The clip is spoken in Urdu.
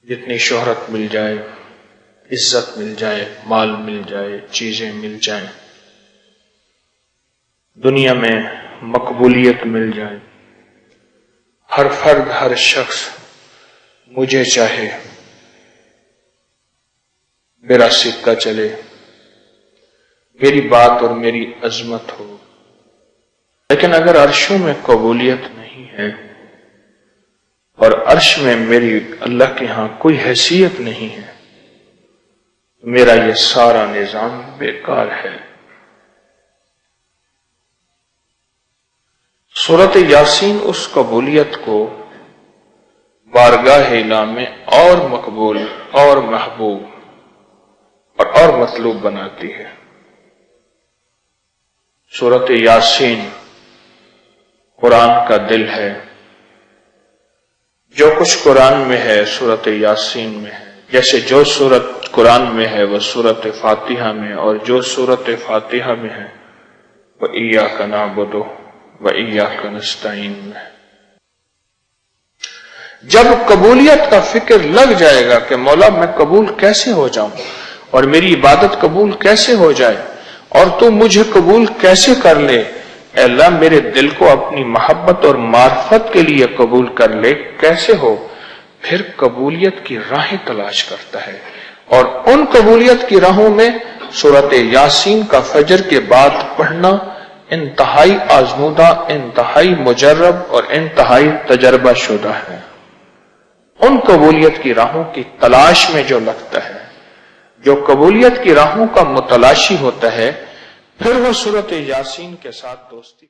جتنی شہرت مل جائے، عزت مل جائے، مال مل جائے، چیزیں مل جائیں، دنیا میں مقبولیت مل جائے، ہر فرد، ہر شخص مجھے چاہے، میرا سکہ چلے، میری بات اور میری عظمت ہو، لیکن اگر عرشوں میں قبولیت نہیں ہے اور عرش میں میری اللہ کے ہاں کوئی حیثیت نہیں ہے، میرا یہ سارا نظام بیکار ہے۔ سورۃ یاسین اس قبولیت کو بارگاہ الہ میں اور مقبول اور محبوب اور مطلوب بناتی ہے۔ سورۃ یاسین قرآن کا دل ہے، جو کچھ قرآن میں ہے سورۃ یاسین میں ہے، جیسے جو سورت قرآن میں ہے وہ سورۃ فاتحہ میں، اور جو سورۃ فاتحہ میں ہے وہ ایاک نعبد و ایاک نستعین میں۔ جب قبولیت کا فکر لگ جائے گا کہ مولا میں قبول کیسے ہو جاؤں اور میری عبادت قبول کیسے ہو جائے اور تو مجھے قبول کیسے کر لے، اے اللہ میرے دل کو اپنی محبت اور معرفت کے لیے قبول کر لے، کیسے ہو، پھر قبولیت کی راہیں تلاش کرتا ہے، اور ان قبولیت کی راہوں میں سورۃ یاسین کا فجر کے بعد پڑھنا انتہائی آزمودہ، انتہائی مجرب اور انتہائی تجربہ شدہ ہے۔ ان قبولیت کی راہوں کی تلاش میں جو لگتا ہے، جو قبولیت کی راہوں کا متلاشی ہوتا ہے، پھر وہ سورۃ یاسین کے ساتھ دوستی